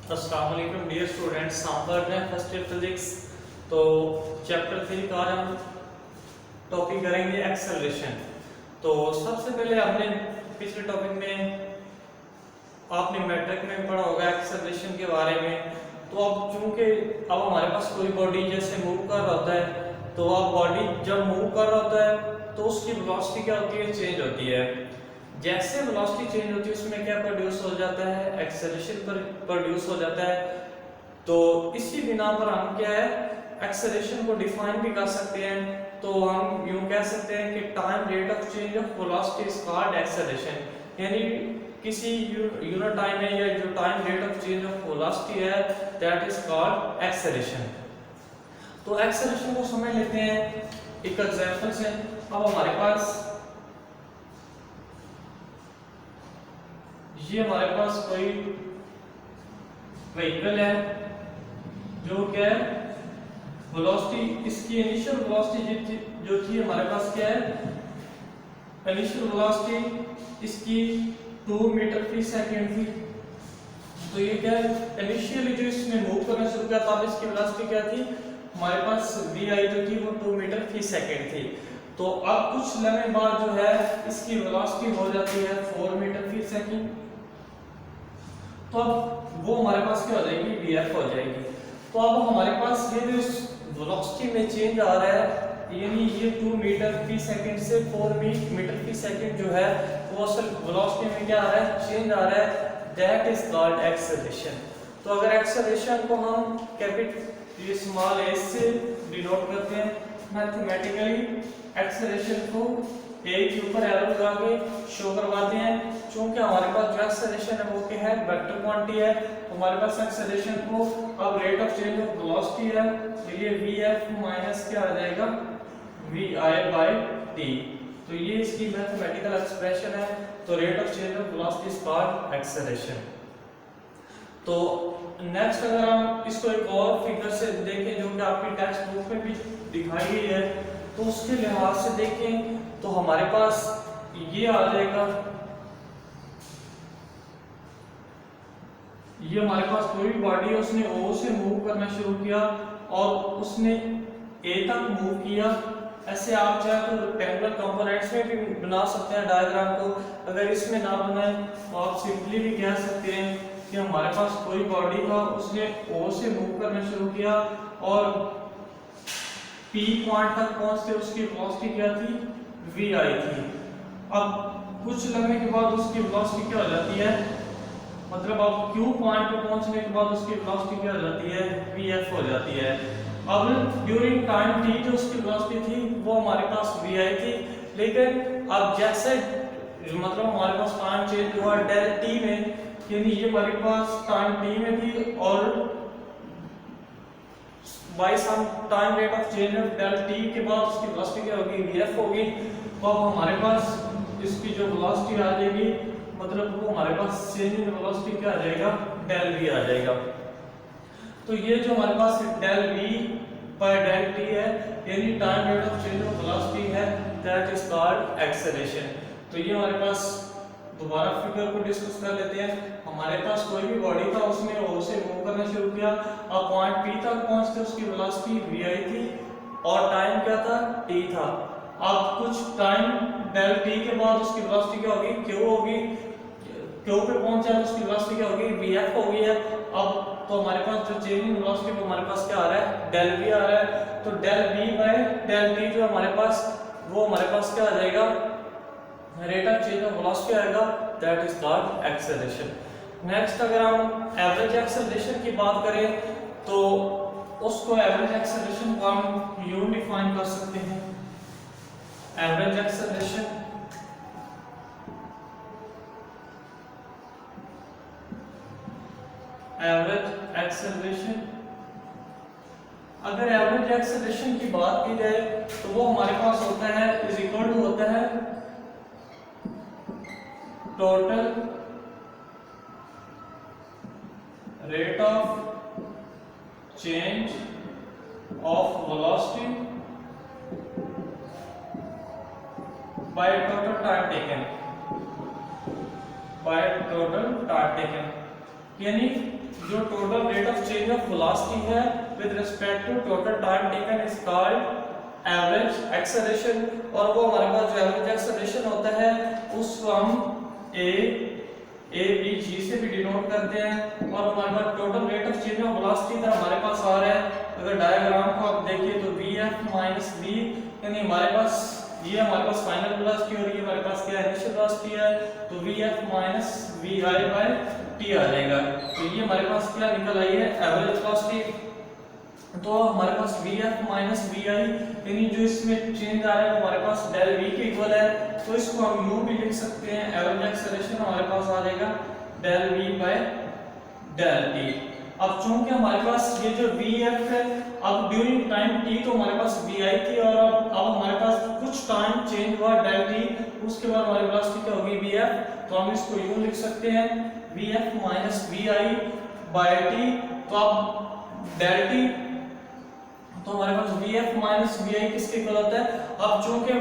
अस्सलाम वालेकुम dear students, हम पढ़ रहे हैं फर्स्ट ईयर फिजिक्स। तो चैप्टर 3 का आज हम टॉपिक करेंगे एक्सेलरेशन। तो सबसे पहले हमने पिछले टॉपिक में आपने मैट्रिक में पढ़ा होगा एक्सेलरेशन के बारे में। तो अब चूंकि अब हमारे पास कोई बॉडी जैसे मूव कर रहा होता है, तो अब बॉडी जब मूव कर रहा होता है तो उसकी वेलोसिटी क्या होती है, चेंज होती है। जैसे वेलोसिटी चेंज होती है उसमें क्या प्रोड्यूस हो जाता है, एक्सेलरेशन पर प्रोड्यूस हो जाता है। तो इसी बिना पर हम क्या है, एक्सेलरेशन को डिफाइन भी कर सकते हैं। तो हम यूं कह सकते हैं कि time rate of change of velocity is called acceleration. यानी किसी यूनिट टाइम में या जो time rate of change of velocity है दैट इज कॉल्ड एक्सेलरेशन। तो एक्सेलरेशन को समझ लेते हैं एक एग्जांपल से। अब हमारे पास कोई व्हीकल है जो क्या है, वेलोसिटी इसकी इनिशियल वेलोसिटी जो थी हमारे पास क्या है, इनिशियल वेलोसिटी इसकी 2 मीटर फी सेकंड थी। तो ये क्या है, इनिशियली जो इसने मूव करना शुरू किया तब इसकी वेलोसिटी क्या थी, हमारे पास vi जो थी वो 2 मीटर फी सेकंड थी। तो अब कुछ लम्हे बाद जो है इसकी वेलोसिटी हो जाती है 4 मीटर फी सेकंड। तो अब वो हमारे पास क्या हो जाएगी, vf हो जाएगी। तो अब हमारे पास ये जो वेलोसिटी में चेंज आ रहा है, यानी ये 2 मीटर फी सेकंड से 4 मीटर फी सेकंड जो है वो असल वेलोसिटी में क्या आ रहा है, चेंज आ रहा है, दैट इज कॉल्ड एक्सेलरेशन। तो अगर एक्सेलरेशन को हम कैपिटल स्मॉल a से डिनोट करते हैं मैथमेटिकली, एक्सेलरेशन को a के ऊपर एरो लगा के शो करवाते हैं। चूंकि हमारे पास जो एक्सेलरेशन है वो क्या है, वेक्टर क्वांटिटी है। तो हमारे पास एक्सेलरेशन को अब rate of change of velocity है, तो ये vf माइनस क्या आ जाएगा, vi बाय t। तो ये इसकी मैथमेटिकल एक्सप्रेशन है। तो rate of change of velocity is called acceleration. तो नेक्स्ट अगर हम इसको एक और फिगर से देखें जो कि आपकी टेक्स्ट बुक में भी दिखाई गई है, तो उसके लिहाज से देखें तो हमारे पास ये आ जाएगा, ये हमारे पास कोई बॉडी है, उसने O से मूव करना शुरू किया और उसने A तक मूव किया। ऐसे आप चाहे तो रेक्टेंगुलर कंपोनेंट्स में भी बना सकते हैं डायग्राम को। अगर इसमें ना बनाए तो आप सिंपली भी कह सकते हैं कि हमारे पास कोई बॉडी था, उसने O से मूव करना शुरू किया और P पॉइंट तक पहुंचते उसकी वेलोसिटी क्या थी, vi थी। अब कुछ लम्हे के बाद उसकी वेलोसिटी क्या हो जाती है, मतलब अब Q पॉइंट पे पहुंचने के बाद उसकी वेलोसिटी क्या हो जाती है, vf हो जाती है। अब ड्यूरिंग टाइम t जो उसकी वेलोसिटी थी वो हमारे पास vi थी, लेकिन अब जैसे मतलब हमारे पास टाइम चेंज हुआ डेल t में, यानी ये हमारे पास टाइम t में थी और by some time rate of change of del t के बाद उसकी वेलोसिटी क्या होगी, vf होगी। तो अब हमारे पास इसकी जो वेलोसिटी आ जाएगी, मतलब वो हमारे पास चेंज इन वेलोसिटी क्या आ जाएगा, डेल v आ जाएगा। तो ये जो हमारे पास del v by del t है, यानी time rate of change of velocity है, दैट इज कॉल्ड एक्सेलरेशन। तो ये हमारे पास दोबारा फिगर को डिस्कस कर लेते हैं। हमारे पास कोई भी बॉडी था, उसने O से मूव करना शुरू किया, अब पॉइंट P तक पहुंचते उसकी वेलोसिटी vi थी और टाइम क्या था, t था। अब कुछ टाइम डेल t के बाद उसकी वेलोसिटी क्या होगी, q होगी। q पे पहुंचा तो उसकी वेलोसिटी क्या होगी, vf हो गई है। अब तो हमारे पास जो चेंज इन वेलोसिटी वो हमारे पास क्या आ रहा है, डेल v आ रहा है। तो del v by del t जो हमारे पास वो हमारे पास क्या आ जाएगा, rate of change of velocity आएगा, that is called acceleration. Next अगर हम एवरेज एक्सेलरेशन की बात करें तो उसको एवरेज एक्सेलरेशन को हम यूं डिफाइन कर सकते हैं, एवरेज एक्सेलरेशन अगर एवरेज एक्सेलरेशन की बात की जाए तो वो हमारे पास होता है इज इक्वल टू होता है total rate of change of velocity by total time taken, यानी जो total rate of change of velocity है with respect to total time taken is called average acceleration. और वो हमारे पास जो एवरेज एक्सेलरेशन होता है उसको हम ए बी जी से भी डिनोट करते हैं। और हमारे पास total rate of change of velocity इधर हमारे पास आ रहा है, अगर डायग्राम को आप देखिए तो vf माइनस v, यानी हमारे पास ये हमारे पास फाइनल वेलोसिटी और ये हमारे पास क्या है इनिशियल वेलोसिटी है, तो vf minus vi by t आ जाएगा। तो ये हमारे पास क्या निकल आई है एवरेज वेलोसिटी। तो हमारे पास vf माइनस vi यानी जो इसमें चेंज आ रहा है वो हमारे पास डेल v के इक्वल है, तो इसको हम यूं भी लिख सकते हैं एवरेज एक्सेलरेशन हमारे पास आ जाएगा del v by del t। अब चूंकि हमारे पास ये जो vf है, अब ड्यूरिंग टाइम t तो हमारे पास vi थी और अब हमारे पास कुछ टाइम चेंज हुआ डेल t, उसके बाद हमारी वेलोसिटी क्या होगी vf, तो हम इसको यूं लिख सकते हैं vf minus vi by t। तो अब डेल t तो हमारे पास vf माइनस vi किसके इक्वल होता है। अब चूंकि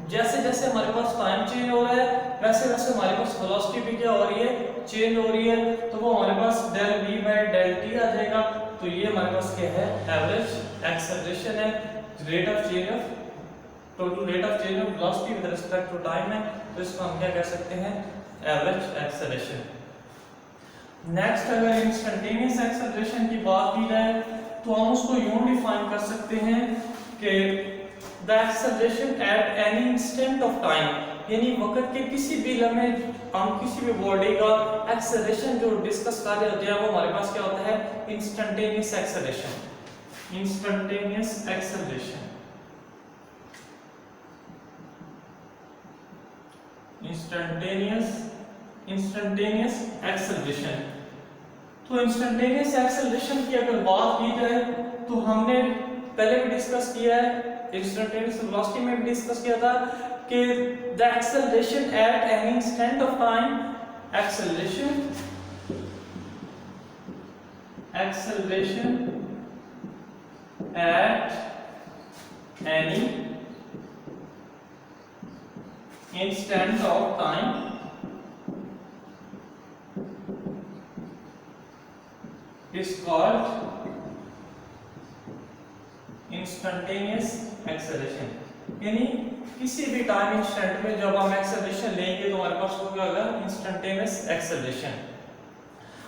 जैसे जैसे हमारे पास टाइम चेंज हो रहा है वैसे वैसे हमारे पास वेलोसिटी भी क्या हो रही है चेंज हो रही है, तो वो हमारे पास del v by del t आ जाएगा। तो ये हमारे पास क्या है एवरेज एक्सेलरेशन है, rate of change of total rate of change of velocity with respect to time है, तो इसको हम क्या कह सकते हैं एवरेज एक्सेलरेशन। नेक्स्ट अगर इंस्टेंटेनियस एक्सेलरेशन की बात की जाए तो हम उसको यूं डिफाइन कर सकते हैं कि the acceleration at any instant of time, यानी वक्त के किसी भी लम्हे हम किसी भी बॉडी का एक्सेलरेशन जो डिस्कस कर रहे होते हैं वो हमारे पास क्या होता है instantaneous acceleration. Instantaneous acceleration, instantaneous acceleration. तो इंस्टेंटेनियस एक्सेलरेशन की अगर बात की जाए तो हमने पहले भी डिस्कस किया है, इंस्टेंटेनियस वेलोसिटी में भी डिस्कस किया था कि the acceleration at any instant of time, acceleration at any instant of time is called instantaneous acceleration. यानी किसी भी टाइम इंस्टेंट में जब हम एक्सेलरेशन लेंगे तो हमारे पास क्या होगा इंस्टेंटेनियस एक्सेलरेशन।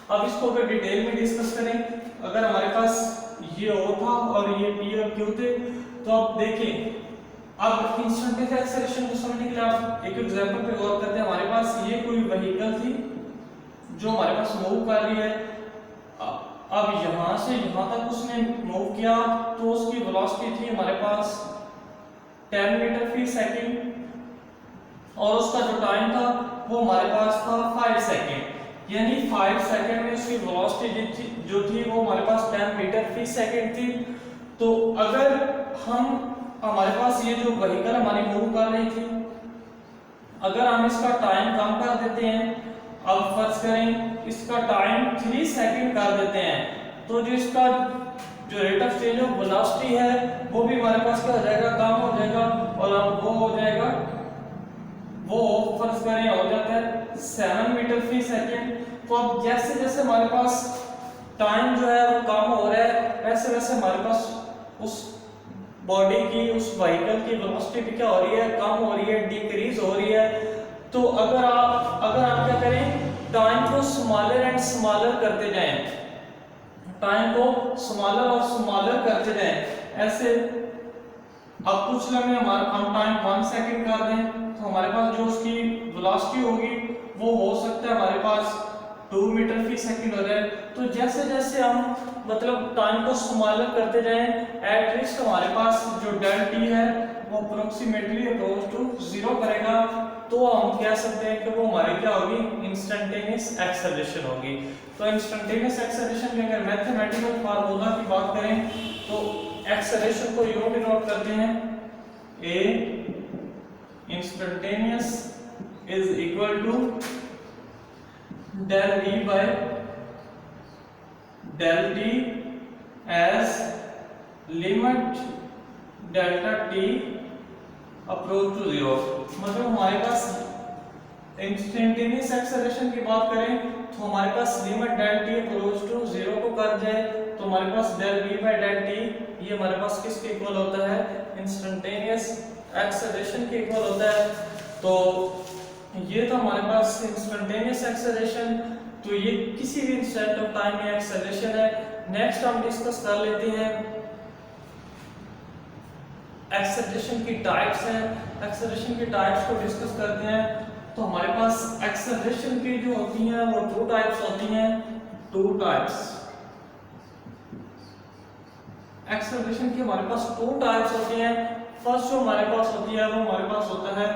अब इसको अगर डिटेल में डिस्कस करें, अगर हमारे पास ये O था और ये P और Q थे, तो आप देखें अब इंस्टेंटेनियस एक्सेलरेशन को समझने के लिए आप एक एग्जांपल पे गौर करते हैं। हमारे पास ये कोई व्हीकल थी जो हमारे पास मूव कर रही है, अब यहां से यहां तक उसने मूव किया तो उसकी वेलोसिटी थी हमारे पास 10 मीटर फी सेकंड और उसका जो टाइम था वो हमारे पास था 5 सेकंड, यानी 5 सेकंड में उसकी वेलोसिटी जो थी वो हमारे पास 10 मीटर फी सेकंड थी। तो अगर हमारे पास ये जो व्हीकल हमारी मूव कर रही थी, अगर हम इसका टाइम कम कर देते हैं, अब फर्ज करें इसका टाइम 3 सेकंड कर देते हैं, तो जो इसका जो rate of change of velocity है वो भी हमारे पास क्या हो जाएगा कम हो जाएगा, और अब वो हो जाएगा वो फर्ज करें हो जाता है 7 मीटर फी सेकंड। तो अब जैसे जैसे हमारे पास टाइम जो है वो कम हो रहा है वैसे वैसे हमारे पास उस बॉडी की उस व्हीकल की वेलोसिटी भी क्या हो रही है कम हो रही है, डिक्रीज हो रही है। तो अगर आप क्या करें टाइम को स्मॉलर एंड स्मॉलर करते जाएं, टाइम को स्मॉलर और स्मॉलर करते जाएं ऐसे, अब कुछ लम्हे हम टाइम 1 सेकंड कर दें तो हमारे पास जो उसकी वेलोसिटी होगी वो हो सकता है हमारे पास 2 मीटर फी सेकंड हो जाए। तो जैसे जैसे हम मतलब टाइम को स्मॉलर करते जाएं एट लीस्ट हमारे पास जो डेल टी है वो अप्रोक्सीमेटली अप्रोच टू 0 करेगा, तो हम कह सकते हैं कि वो हमारी क्या होगी इंस्टेंटेनियस एक्सेलरेशन होगी। तो इंस्टेंटेनियस एक्सेलरेशन के अगर मैथमेटिकल फार्मूला की बात करें तो एक्सेलरेशन को यूं डिनोट करते हैं A instantaneous is equal to del v by del t as limit delta t approach to 0। मतलब हमारे पास इंस्टेंटेनियस एक्सेलरेशन की बात करें तो हमारे पास limit del T approach to 0 को कर जाए तो हमारे पास del v by del T ये हमारे पास किसके इक्वल होता है, इंस्टेंटेनियस एक्सेलरेशन के इक्वल होता है। तो ये तो हमारे पास इंस्टेंटेनियस एक्सेलरेशन, तो ये किसी भी इंस्टेंट ऑफ टाइम में एक्सेलरेशन है। नेक्स्ट हम डिस्कस कर लेते हैं एक्सेलरेशन की टाइप्स हैं। एक्सेलरेशन की टाइप्स को डिस्कस करते हैं। तो हमारे पास एक्सेलरेशन की जो होती हैं वो टू टाइप्स होती हैं, टू टाइप्स एक्सेलरेशन की हमारे पास टू टाइप्स होती हैं। फर्स्ट जो हमारे पास होती है वो हमारे पास होता है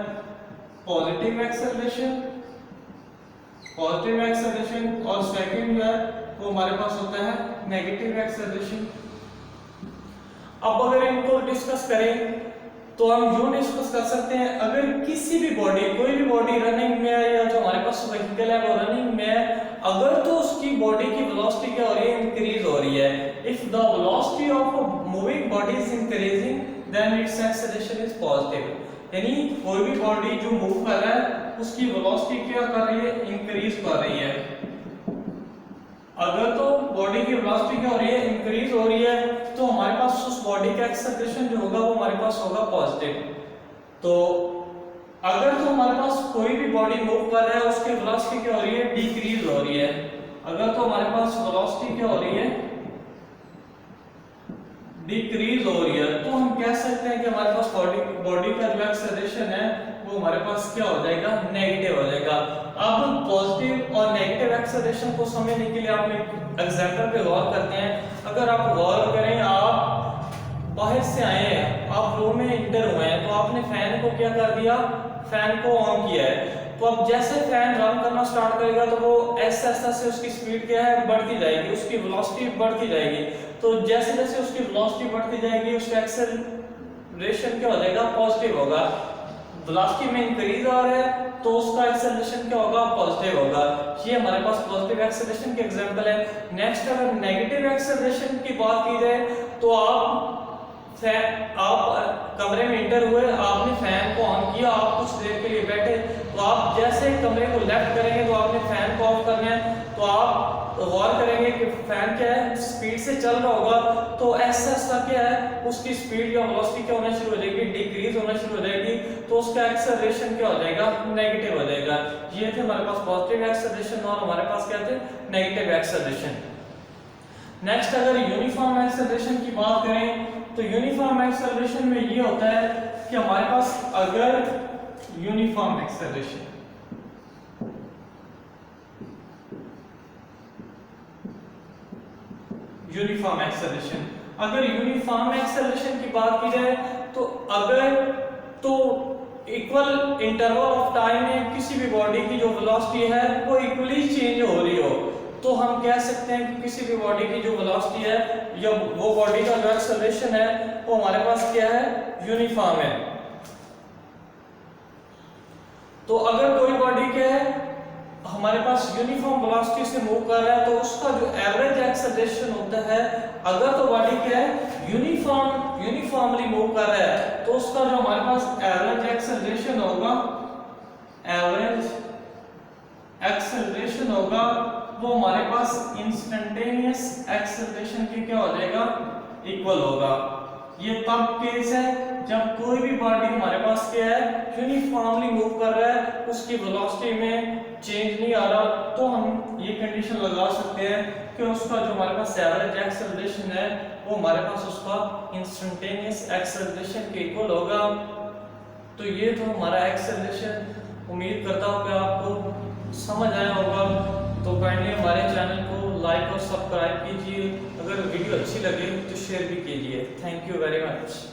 पॉजिटिव एक्सेलरेशन, और सेकंड जो है वो हमारे पास होता है नेगेटिव एक्सेलरेशन। अब अगर इनको डिस्कस करें तो हम यूं डिस्कस कर सकते हैं, अगर किसी भी बॉडी, कोई भी बॉडी रनिंग में है या जो हमारे पास व्हीकल है वो रनिंग में है, अगर तो उसकी बॉडी की वेलोसिटी क्या हो रही है, इंक्रीज हो रही है। If the velocity of a moving body is increasing then its acceleration is positive. यानी कोई भी बॉडी जो मूव कर रहा है उसकी वेलोसिटी क्या कर रही है, इंक्रीज कर रही है। अगर तो बॉडी की वेलोसिटी क्या हो रही है, इंक्रीज हो रही है, तो हमारे पास उस बॉडी का एक्सेलरेशन जो होगा वो हमारे पास होगा पॉजिटिव। तो अगर तो हमारे पास कोई भी बॉडी मूव कर रहा है उसकी वेलोसिटी क्या हो रही है, डिक्रीज हो रही है। अगर तो हमारे पास वेलोसिटी क्या हो रही है, डिक्रीज हो रही है, तो हम कह सकते हैं कि हमारे पास बॉडी का जो एक्सेलरेशन है वो हमारे पास क्या हो जाएगा, नेगेटिव हो जाएगा। अब पॉजिटिव और नेगेटिव एक्सेलरेशन को समझने के लिए आप एक एग्जांपल पे गौर करते हैं। अगर आप गौर करें, आप बाहर से आए हैं, आप रूम में इंटर हुए हैं, तो आपने फैन को क्या कर दिया, फैन को ऑन किया है। तो अब जैसे फैन रन करना स्टार्ट करेगा तो वो ऐसे ऐसे से उसकी स्पीड क्या है, बढ़ती जाएगी, उसकी वेलोसिटी बढ़ती जाएगी। तो जैसे जैसे उसकी वेलोसिटी बढ़ती जाएगी उसका एक्सेलरेशन क्या हो जाएगा, पॉजिटिव होगा। वेलोसिटी में इंक्रीज आ रहा है तो उसका एक्सेलरेशन क्या होगा, पॉजिटिव होगा। ये हमारे पास पॉजिटिव एक्सेलरेशन के एग्जांपल है। नेक्स्ट अगर नेगेटिव एक्सेलरेशन की बात की जाए तो आप कमरे में इंटर हुए, आपने फैन को ऑन किया, आप कुछ देर के लिए बैठे, तो आप जैसे कमरे को लेफ्ट करेंगे तो आपने फैन को ऑफ करना है, तो आप गौर करेंगे कि फैन क्या है, स्पीड से चल रहा होगा, तो ऐसा क्या है, उसकी स्पीड या वेलोसिटी क्या होना शुरू हो जाएगी, डिक्रीज होना शुरू हो जाएगी, तो उसका एक्सेलरेशन क्या हो जाएगा, नेगेटिव हो जाएगा। ये थे हमारे पास पॉजिटिव एक्सेलरेशन और हमारे पास क्या थे, नेगेटिव एक्सेलरेशन। नेक्स्ट अगर यूनिफॉर्म एक्सेलरेशन की बात करें तो यूनिफॉर्म एक्सेलरेशन में ये होता है कि हमारे पास अगर यूनिफॉर्म एक्सेलरेशन अगर यूनिफॉर्म एक्सेलरेशन की बात की जाए तो अगर तो इक्वल इंटरवल ऑफ टाइम में किसी भी बॉडी की जो वेलोसिटी है वो इक्वली चेंज हो रही हो, तो हम कह सकते हैं कि किसी भी बॉडी की जो वेलोसिटी है या वो बॉडी का जो एक्सेलरेशन है वो हमारे पास क्या है, यूनिफॉर्म है। तो अगर कोई बॉडी क्या है हमारे पास यूनिफॉर्म वेलोसिटी से मूव कर रहा है तो उसका जो एवरेज एक्सेलरेशन होता है, अगर तो बॉडी क्या है यूनिफॉर्मली मूव कर रहा है तो उसका जो हमारे पास एवरेज एक्सेलरेशन होगा वो हमारे पास इंस्टेंटेनियस एक्सेलरेशन के क्या हो जाएगा, इक्वल होगा। ये तब केस है जब कोई भी बॉडी हमारे पास क्या है, यूनिफॉर्मली मूव कर रहा है, उसकी वेलोसिटी में चेंज नहीं आ रहा, तो हम ये कंडीशन लगा सकते हैं कि उसका जो हमारे पास एवरेज एक्सेलरेशन है वो हमारे पास उसका इंस्टेंटेनियस एक्सेलरेशन के इक्वल होगा। तो ये तो हमारा एक्सेलरेशन, उम्मीद करता हूँ कि आपको समझ आया होगा। तो काइंडली हमारे चैनल को लाइक और सब्सक्राइब कीजिए, अगर वीडियो अच्छी लगे तो शेयर भी कीजिए। Thank you very much.